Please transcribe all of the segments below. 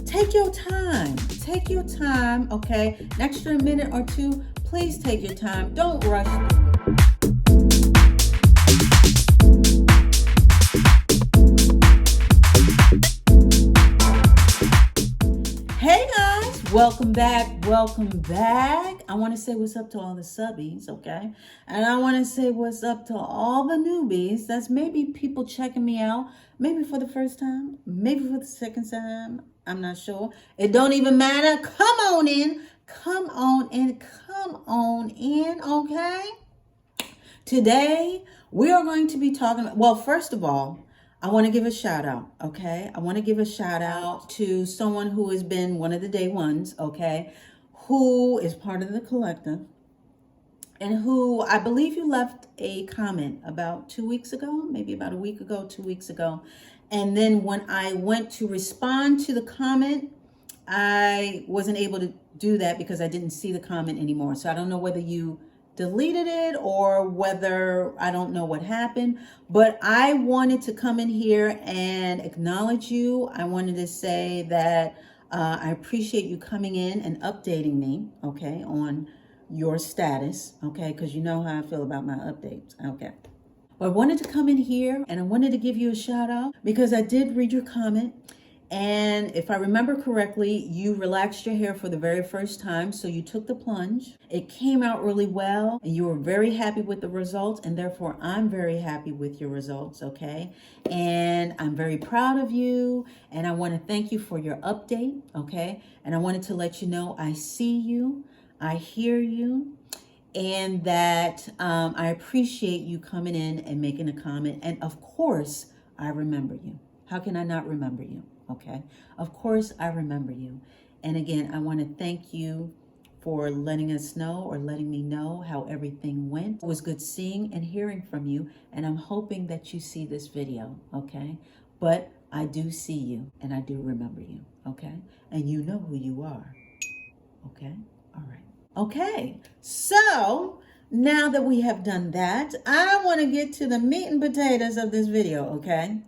take your time. Take your time, okay? An extra minute or two, please take your time. Don't rush through it. Hey guys, welcome back. I want to say what's up to all the subbies, okay? And I want to say what's up to all the newbies. That's maybe people checking me out, maybe for the first time, maybe for the second time. I'm not sure. It don't even matter. Come on in, okay? Today, we are going to be talking, well, first of all, I want to give a shout out, okay? I want to give a shout out to someone who has been one of the day ones, okay? Who is part of the collective and who I believe you left a comment about 2 weeks ago, maybe about a week ago, 2 weeks ago. And then when I went to respond to the comment, I wasn't able to do that because I didn't see the comment anymore. So I don't know whether you deleted it or whether, I don't know what happened, but I wanted to come in here and acknowledge you. I wanted to say that I appreciate you coming in and updating me, okay, on your status, okay, because you know how I feel about my updates, okay. Well, I wanted to come in here and I wanted to give you a shout out because I did read your comment. And if I remember correctly, you relaxed your hair for the very first time. So you took the plunge. It came out really well and you were very happy with the results. And therefore, I'm very happy with your results, okay? And I'm very proud of you. And I want to thank you for your update, okay? And I wanted to let you know I see you, I hear you, and that I appreciate you coming in and making a comment. And of course, I remember you. How can I not remember you? Okay, of course I remember you. And again, I want to thank you for letting us know or letting me know how everything went. It was good seeing and hearing from you. And I'm hoping that you see this video, okay? But I do see you and I do remember you, okay? And you know who you are, okay? All right. Okay, so now that we have done that, I want to get to the meat and potatoes of this video, okay?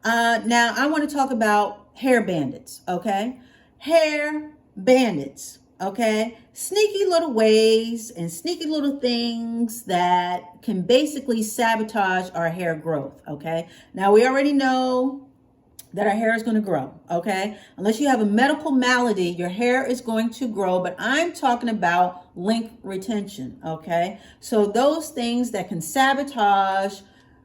Now I want to talk about hair bandits, okay? Hair bandits, okay? Sneaky little ways and sneaky little things that can basically sabotage our hair growth, okay? Now we already know that our hair is going to grow, okay? Unless you have a medical malady, your hair is going to grow, but I'm talking about length retention, okay? So those things that can sabotage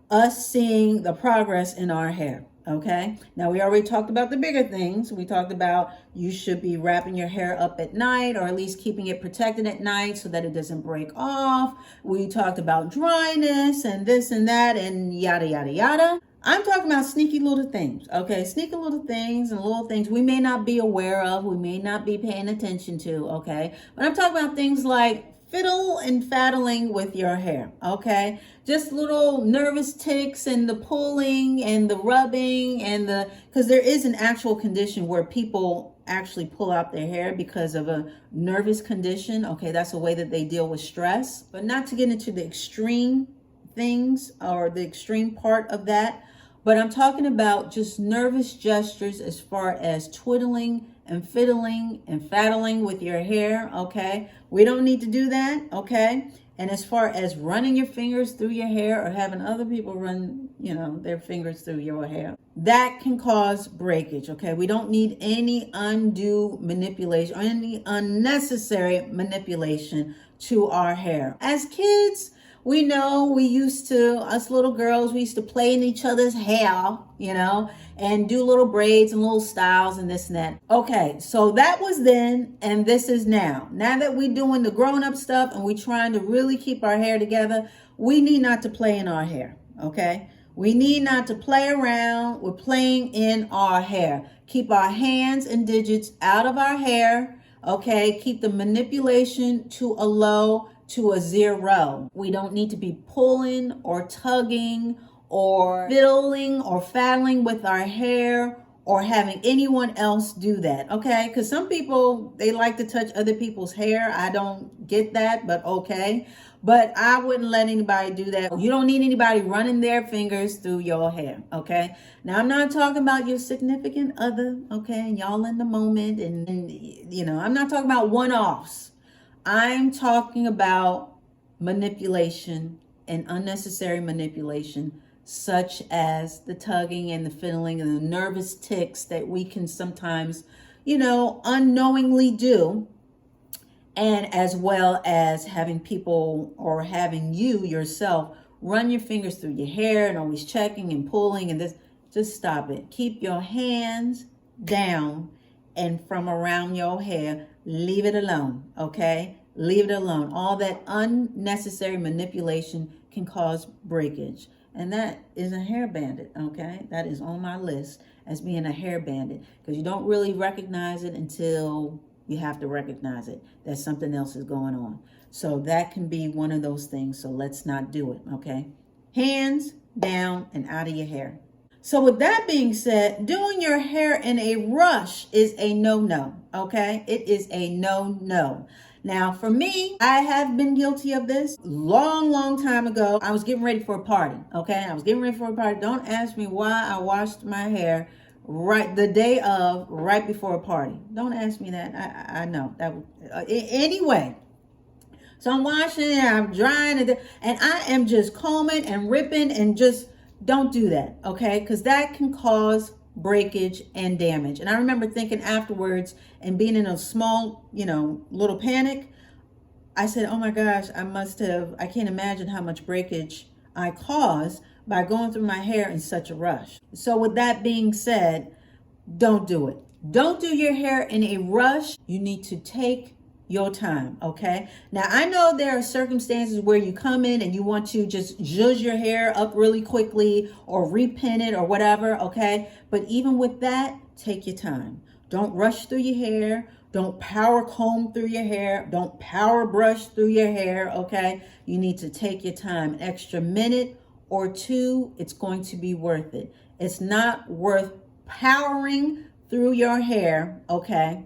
us seeing the progress in our hair. Okay, now we already talked about the bigger things. We talked about you should be wrapping your hair up at night or at least keeping it protected at night so that it doesn't break off. We talked about dryness and this and that and yada, yada, yada. I'm talking about sneaky little things, okay? Sneaky little things and little things we may not be aware of, we may not be paying attention to, okay? But I'm talking about things like fiddle and faddling with your hair, okay? Just little nervous ticks and the pulling and the rubbing and because there is an actual condition where people actually pull out their hair because of a nervous condition, okay? That's a way that they deal with stress, but not to get into the extreme things or the extreme part of that, but I'm talking about just nervous gestures as far as twiddling and fiddling and faddling with your hair, okay? We don't need to do that, okay? And as far as running your fingers through your hair or having other people run, their fingers through your hair, that can cause breakage, okay? We don't need any undue manipulation or any unnecessary manipulation to our hair. As kids, we know us little girls, we used to play in each other's hair, and do little braids and little styles and this and that. Okay, so that was then and this is now. Now that we're doing the grown-up stuff and we're trying to really keep our hair together, we need not to play in our hair, okay? We need not to play around with playing in our hair. Keep our hands and digits out of our hair, okay? Keep the manipulation to a 0. We don't need to be pulling or tugging or fiddling or faddling with our hair or having anyone else do that, okay? Because some people, they like to touch other people's hair. I don't get that, but okay. But I wouldn't let anybody do that. You don't need anybody running their fingers through your hair, okay? Now, I'm not talking about your significant other, okay? And y'all in the moment, and you know, I'm not talking about one-offs. I'm talking about manipulation and unnecessary manipulation, such as the tugging and the fiddling and the nervous tics that we can sometimes, you know, unknowingly do. And as well as having people or having you yourself run your fingers through your hair and always checking and pulling and this. Just stop it. Keep your hands down and from around your hair. Leave it alone, okay? Leave it alone. All that unnecessary manipulation can cause breakage. And that is a hair bandit, okay? That is on my list as being a hair bandit, because you don't really recognize it until you have to recognize it, that something else is going on. So that can be one of those things. So let's not do it, okay? Hands down and out of your hair. So with that being said, doing your hair in a rush is a no-no, okay? It is a no-no. Now, for me, I have been guilty of this long time ago. I was getting ready for a party, okay? I was getting ready for a party. Don't ask me why I washed my hair right the day of, right before a party. Don't ask me that. I know that. Anyway, so I'm washing it, I'm drying it, and I am just combing and ripping and just don't do that, okay? Because that can cause breakage and damage. And I remember thinking afterwards and being in a small, you know, little panic. I said, oh my gosh, I can't imagine how much breakage I caused by going through my hair in such a rush. So with that being said, don't do it. Don't do your hair in a rush. You need to take your time, okay? Now, I know there are circumstances where you come in and you want to just zhuzh your hair up really quickly or repin it or whatever, okay? But even with that, take your time. Don't rush through your hair. Don't power comb through your hair. Don't power brush through your hair, okay? You need to take your time. An extra minute or two, it's going to be worth it. It's not worth powering through your hair, okay,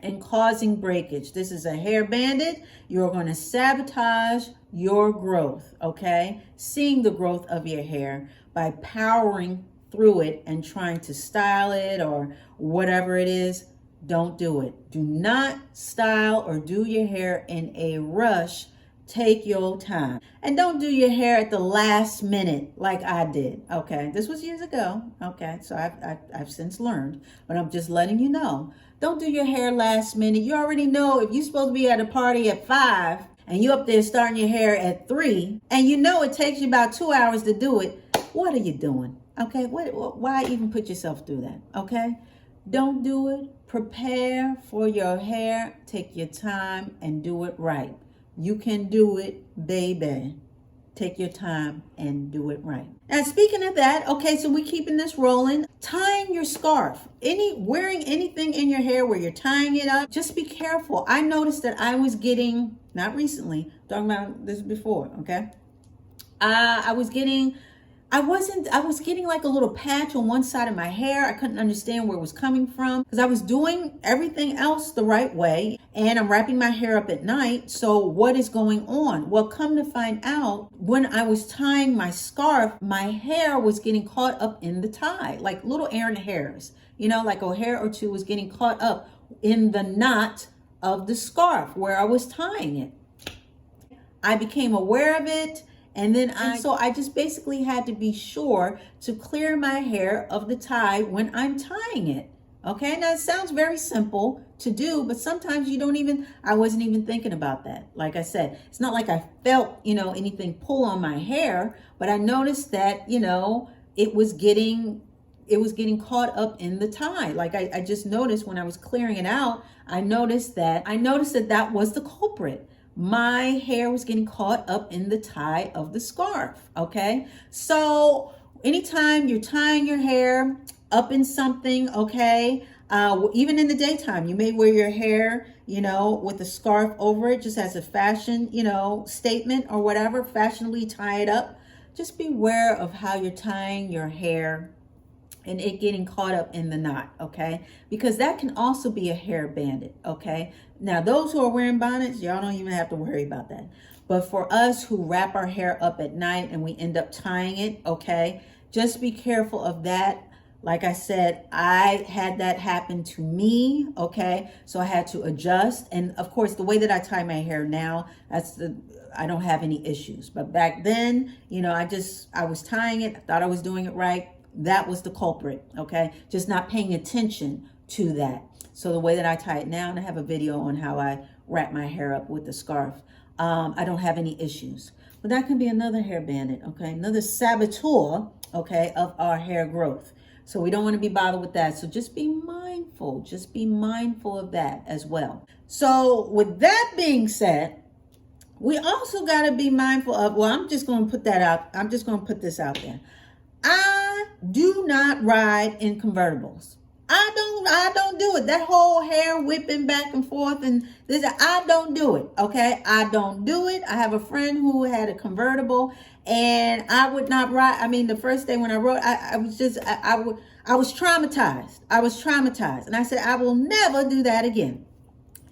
and causing breakage. This is a hair bandit. You're going to sabotage your growth, okay? Seeing the growth of your hair by powering through it and trying to style it or whatever it is. Don't do it. Do not style or do your hair in a rush. Take your time. And don't do your hair at the last minute like I did, okay? This was years ago, okay? So I've since learned, but I'm just letting you know. Don't do your hair last minute. You already know if you're supposed to be at a party at 5 and you up there starting your hair at 3 and you know it takes you about 2 hours to do it, what are you doing, okay? Why even put yourself through that, okay? Don't do it. Prepare for your hair. Take your time and do it right. You can do it, baby. Take your time and do it right. Now, speaking of that, okay, so we're keeping this rolling. Tying your scarf. Wearing anything in your hair where you're tying it up, just be careful. I noticed that I was getting, not recently, talking about this before, okay? I was getting like a little patch on one side of my hair. I couldn't understand where it was coming from because I was doing everything else the right way and I'm wrapping my hair up at night. So what is going on? Well, come to find out, when I was tying my scarf, my hair was getting caught up in the tie, like little errant hairs, you know, like a hair or two was getting caught up in the knot of the scarf where I was tying it. I became aware of it. And then I just basically had to be sure to clear my hair of the tie when I'm tying it. Okay, now it sounds very simple to do, but sometimes I wasn't even thinking about that. Like I said, it's not like I felt, anything pull on my hair, but I noticed that, it was getting caught up in the tie. Like I just noticed when I was clearing it out, I noticed that that was the culprit. My hair was getting caught up in the tie of the scarf, okay? So anytime you're tying your hair up in something, okay, even in the daytime, you may wear your hair, with a scarf over it, just as a fashion, statement or whatever, fashionably tie it up. Just beware of how you're tying your hair and it getting caught up in the knot, okay? Because that can also be a hair bandit, okay? Now, those who are wearing bonnets, y'all don't even have to worry about that. But for us who wrap our hair up at night and we end up tying it, okay, just be careful of that. Like I said, I had that happen to me, okay? So I had to adjust. And of course, the way that I tie my hair now, I don't have any issues. But back then, you know, I was tying it. I thought I was doing it right. That was the culprit, okay? Just not paying attention to that. So the way that I tie it now, and I have a video on how I wrap my hair up with the scarf, I don't have any issues. But that can be another hair bandit, okay? Another saboteur, okay, of our hair growth. So we don't want to be bothered with that. So just be mindful. Just be mindful of that as well. So with that being said, we also got to be mindful of, well, I'm just going to put that out. I'm just going to put this out there. I do not ride in convertibles. I don't do it. That whole hair whipping back and forth and this, I don't do it. Okay. I don't do it. I have a friend who had a convertible and I would not ride. I mean, the first day when I rode, I was traumatized. I was traumatized. And I said, I will never do that again.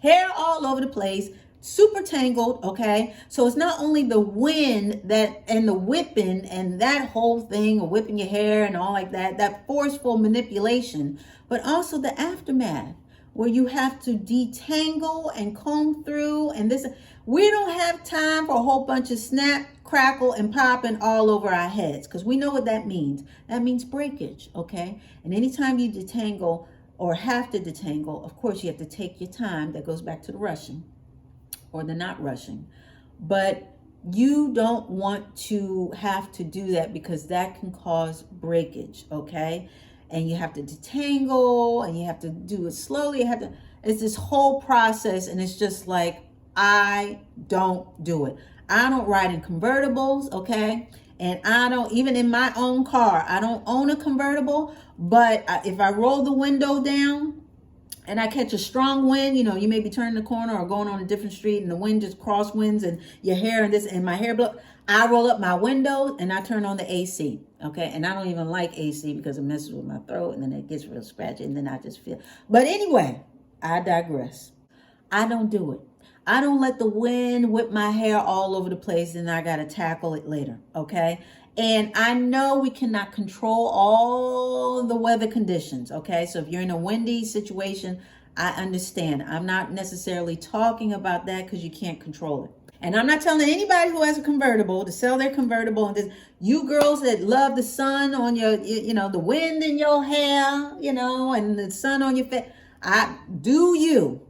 Hair all over the place, super tangled, okay? So it's not only the wind that and the whipping and that whole thing of whipping your hair and all like that, that forceful manipulation, but also the aftermath where you have to detangle and comb through and this. We don't have time for a whole bunch of snap, crackle, and popping all over our heads because we know what that means. That means breakage, okay? And anytime you detangle or have to detangle, of course, you have to take your time. That goes back to the rushing or the not rushing. But you don't want to have to do that because that can cause breakage, okay? And you have to detangle and you have to do it slowly. It's this whole process and it's just like, I don't do it. I don't ride in convertibles, okay? And I don't, even in my own car, I don't own a convertible, but if I roll the window down and I catch a strong wind, you know, you may be turning the corner or going on a different street and the wind just crosswinds and your hair and my hair blow, I roll up my window and I turn on the AC, okay? And I don't even like AC because it messes with my throat and then it gets real scratchy and then I just feel. But anyway, I digress. I don't do it. I don't let the wind whip my hair all over the place and I got to tackle it later, okay? And I know we cannot control all the weather conditions, okay? So if you're in a windy situation, I understand. I'm not necessarily talking about that because you can't control it. And I'm not telling anybody who has a convertible to sell their convertible. And this, you girls that love the sun on your, you know, the wind in your hair, you know, and the sun on your face, do you,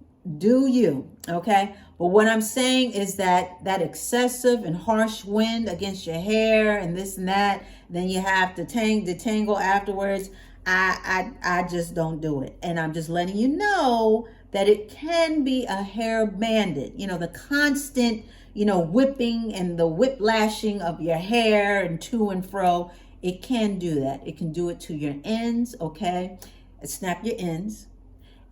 okay? But what I'm saying is that excessive and harsh wind against your hair and this and that, then you have to detangle afterwards. I just don't do it. And I'm just letting you know that it can be a hair bandit. You know, the constant, you know, whipping and the whiplashing of your hair and to and fro. It can do that. It can do it to your ends, okay? Snap your ends.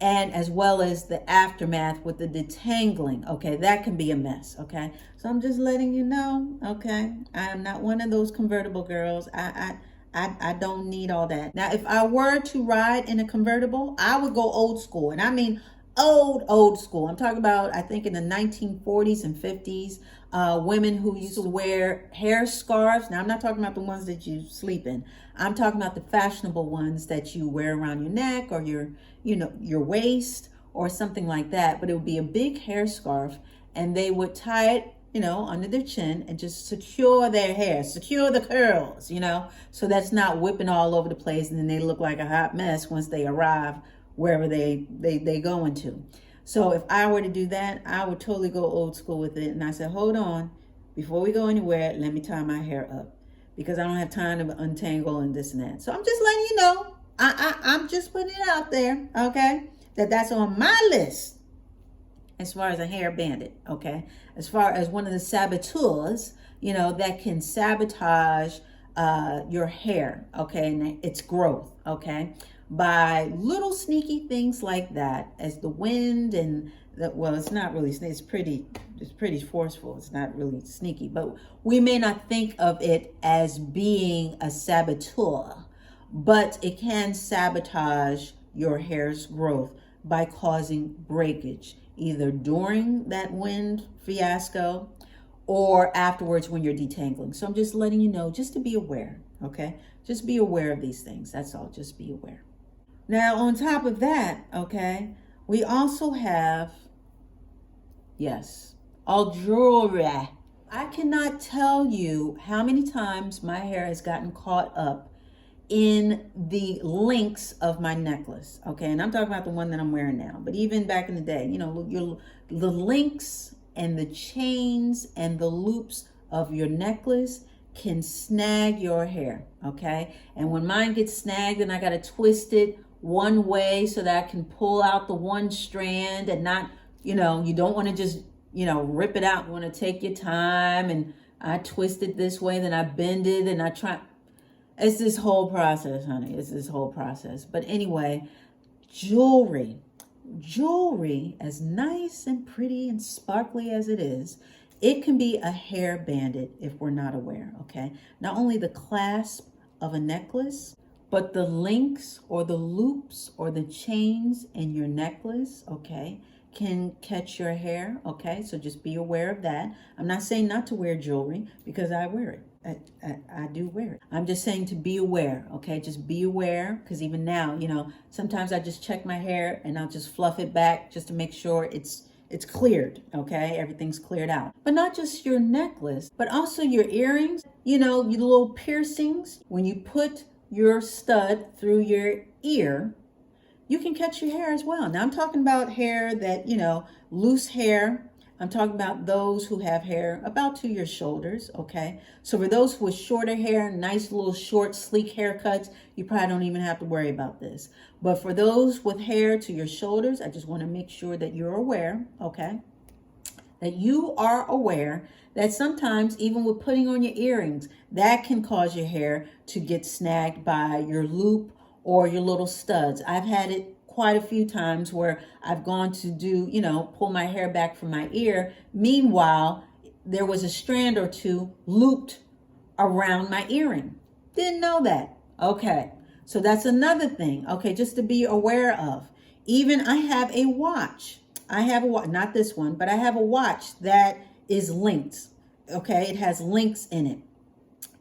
And as well as the aftermath with the detangling, okay? That can be a mess, okay? So I'm just letting you know, okay? I am not one of those convertible girls. I don't need all that. Now, if I were to ride in a convertible, I would go old school. And I mean old school. I'm talking about, I think in the 1940s and 50s, women who used to wear hair scarves. Now, I'm not talking about the ones that you sleep in. I'm talking about the fashionable ones that you wear around your neck or your waist or something like that. But it would be a big hair scarf and they would tie it, you know, under their chin and just secure their hair, secure the curls, you know, so that's not whipping all over the place and then they look like a hot mess once they arrive wherever they going to. So if I were to do that, I would totally go old school with it. And I said, hold on, before we go anywhere, let me tie my hair up because I don't have time to untangle and this and that. So I'm just letting you know, I'm just putting it out there, okay, that's on my list as far as a hair bandit, okay, as far as one of the saboteurs, you know, that can sabotage your hair, okay, and its growth, okay, by little sneaky things like that, as the wind and well, it's not really, it's pretty forceful. It's not really sneaky, but we may not think of it as being a saboteur, but it can sabotage your hair's growth by causing breakage, either during that wind fiasco or afterwards when you're detangling. So I'm just letting you know, just to be aware, okay? Just be aware of these things. That's all. Just be aware. Now, on top of that, okay, we also have, yes, all jewelry. I cannot tell you how many times my hair has gotten caught up in the links of my necklace, okay? And I'm talking about the one that I'm wearing now. But even back in the day, you know, the links and the chains and the loops of your necklace can snag your hair, okay? And when mine gets snagged, then I got to twist it one way so that I can pull out the one strand and not, you know, you don't want to just, you know, rip it out. You want to take your time, and I twist it this way, then I bend it, and I try. It's this whole process, honey. It's this whole process. But anyway, jewelry, as nice and pretty and sparkly as it is, it can be a hair bandit if we're not aware, okay? Not only the clasp of a necklace, but the links or the loops or the chains in your necklace, okay, can catch your hair, okay? So just be aware of that. I'm not saying not to wear jewelry, because I wear it. I do wear it. I'm just saying to be aware, okay? Just be aware, because even now, you know, sometimes I just check my hair and I'll just fluff it back just to make sure it's cleared, okay? Everything's cleared out. But not just your necklace, but also your earrings, you know, your little piercings. When you put your stud through your ear, you can catch your hair as well. Now I'm talking about hair that, you know, loose hair. I'm talking about those who have hair about to your shoulders, okay? So for those with shorter hair, nice little short, sleek haircuts, you probably don't even have to worry about this. But for those with hair to your shoulders, I just want to make sure that you're aware, okay? That you are aware that sometimes even with putting on your earrings, that can cause your hair to get snagged by your loop or your little studs. I've had it quite a few times where I've gone to do, you know, pull my hair back from my ear. Meanwhile, there was a strand or two looped around my earring. Didn't know that. Okay. So that's another thing, okay, just to be aware of. Even I have a watch. Not this one, but I have a watch that is linked. Okay, it has links in it.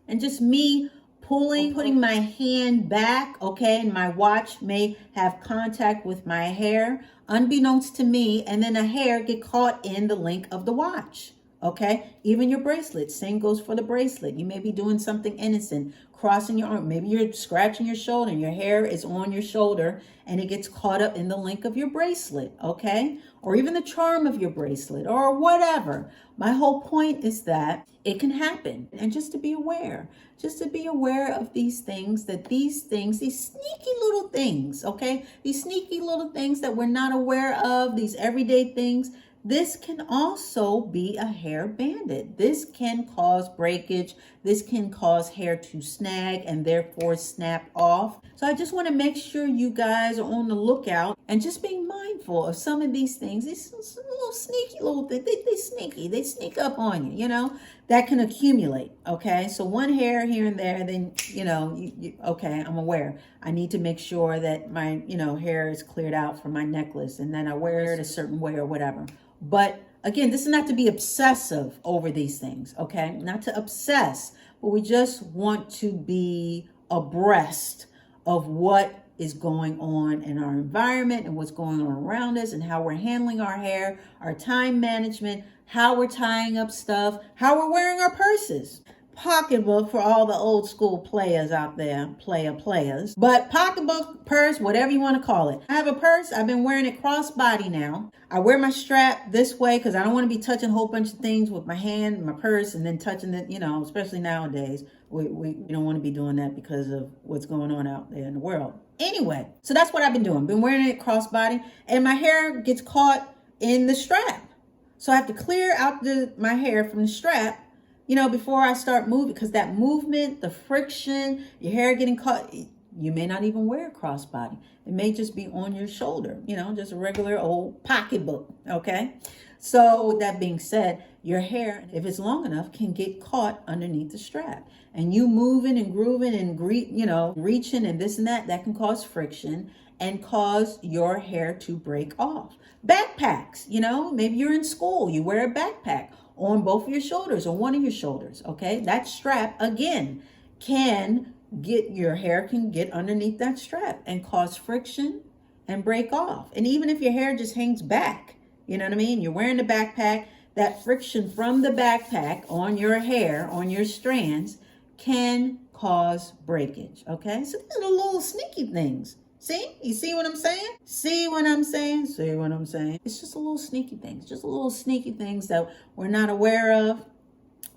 And just me putting my hand back, okay, and my watch may have contact with my hair, unbeknownst to me, and then the hair get caught in the link of the watch, okay? Even your bracelet, same goes for the bracelet. You may be doing something innocent, crossing your arm, maybe you're scratching your shoulder and your hair is on your shoulder and it gets caught up in the link of your bracelet, okay? Or even the charm of your bracelet or whatever. My whole point is that it can happen, and just to be aware of these things, these sneaky little things, okay? These sneaky little things that we're not aware of, these everyday things, this can also be a hair bandit. This can cause breakage. This can cause hair to snag and therefore snap off. So I just want to make sure you guys are on the lookout and just being mindful of some of these things. These little sneaky little things, they sneak up on you, you know, that can accumulate, okay? So one hair here and there, then, you know, okay, I'm aware. I need to make sure that my, you know, hair is cleared out from my necklace and then I wear it a certain way or whatever. But again, this is not to be obsessive over these things, okay? Not to obsess, but we just want to be abreast of what is going on in our environment and what's going on around us and how we're handling our hair, our time management, how we're tying up stuff, how we're wearing our purses. Pocketbook for all the old school players out there, players. But pocketbook, purse, whatever you want to call it. I have a purse. I've been wearing it crossbody now. I wear my strap this way because I don't want to be touching a whole bunch of things with my hand, my purse, and then touching it, you know, especially nowadays. We don't want to be doing that because of what's going on out there in the world. Anyway, so that's what I've been doing. Been wearing it crossbody, and my hair gets caught in the strap. So I have to clear out my hair from the strap, you know, before I start moving, because that movement, the friction, your hair getting caught, You may not even wear a crossbody. It may just be on your shoulder, just a regular old pocketbook, okay? So with that being said, your hair, if it's long enough, can get caught underneath the strap. And you moving and grooving and reaching and this and that can cause friction and cause your hair to break off. Backpacks, maybe you're in school, you wear a backpack on both of your shoulders or one of your shoulders, okay? That strap, again, your hair can get underneath that strap and cause friction and break off. And even if your hair just hangs back, you know what I mean? You're wearing the backpack, that friction from the backpack on your hair, on your strands, can cause breakage, okay? So these are the little sneaky things. See? You see what I'm saying? See what I'm saying? See what I'm saying? It's just a little sneaky things, that we're not aware of.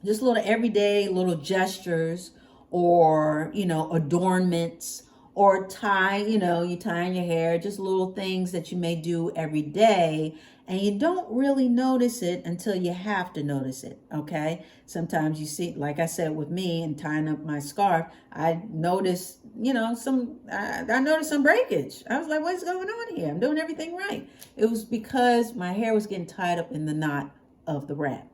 Just little everyday little gestures or, adornments or you tying your hair, just little things that you may do every day. And you don't really notice it until you have to notice it, okay? Sometimes you see, like I said, with me and tying up my scarf, I noticed, I noticed some breakage. I was like, what's going on here? I'm doing everything right. It was because my hair was getting tied up in the knot of the wrap.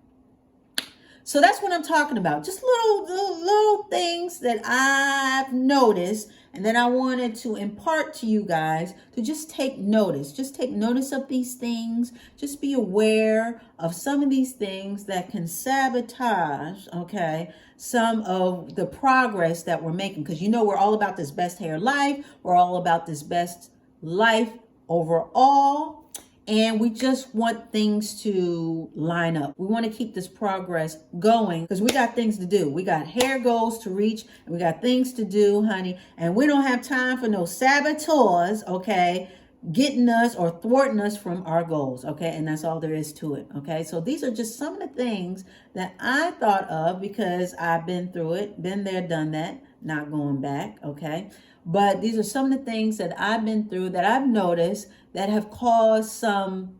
So that's what I'm talking about. Just little things that I've noticed and then I wanted to impart to you guys to just take notice. Just take notice of these things. Just be aware of some of these things that can sabotage, okay, some of the progress that we're making. Because we're all about this best hair life. We're all about this best life overall. And we just want things to line up. We want to keep this progress going because we got things to do. We got hair goals to reach and we got things to do, honey. And we don't have time for no saboteurs, okay, getting us or thwarting us from our goals, okay? And that's all there is to it, okay? So these are just some of the things that I thought of because I've been through it, been there, done that, not going back, okay? But these are some of the things that I've been through that I've noticed that have caused some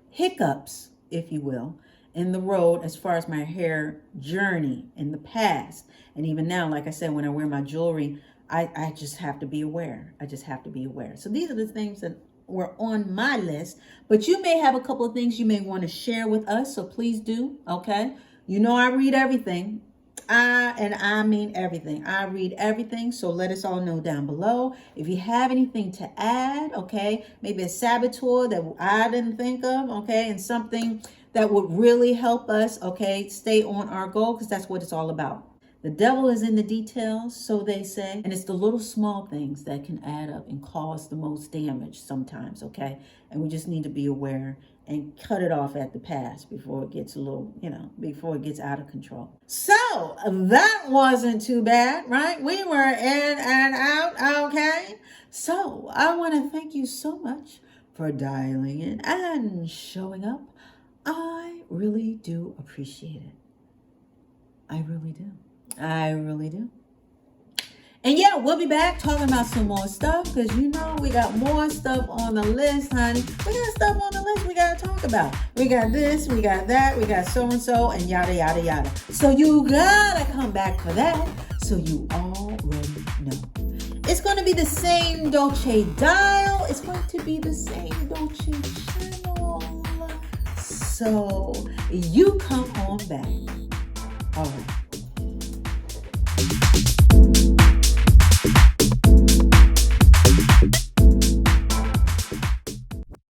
hiccups, if you will, in the road as far as my hair journey in the past. And even now, like I said, when I wear my jewelry, I just have to be aware. I just have to be aware. So these are the things that were on my list. But you may have a couple of things you may want to share with us. So please do, okay? I read everything. I mean everything. I read everything. So let us all know down below. If you have anything to add, okay, maybe a saboteur that I didn't think of, okay, and something that would really help us, okay, stay on our goal, because that's what it's all about. The devil is in the details, so they say, and it's the little small things that can add up and cause the most damage sometimes, okay? And we just need to be aware and cut it off at the pass before it gets before it gets out of control. So that wasn't too bad, right? We were in and out, okay? So I want to thank you so much for dialing in and showing up. I really do appreciate it. I really do. I really do. And yeah, we'll be back talking about some more stuff because we got more stuff on the list, honey. We got stuff on the list we got to talk about. We got this, we got that, we got so-and-so, and yada, yada, yada. So you got to come back for that so you already know. It's going to be the same Dolce dial. It's going to be the same Dolce channel. So you come on back. All right.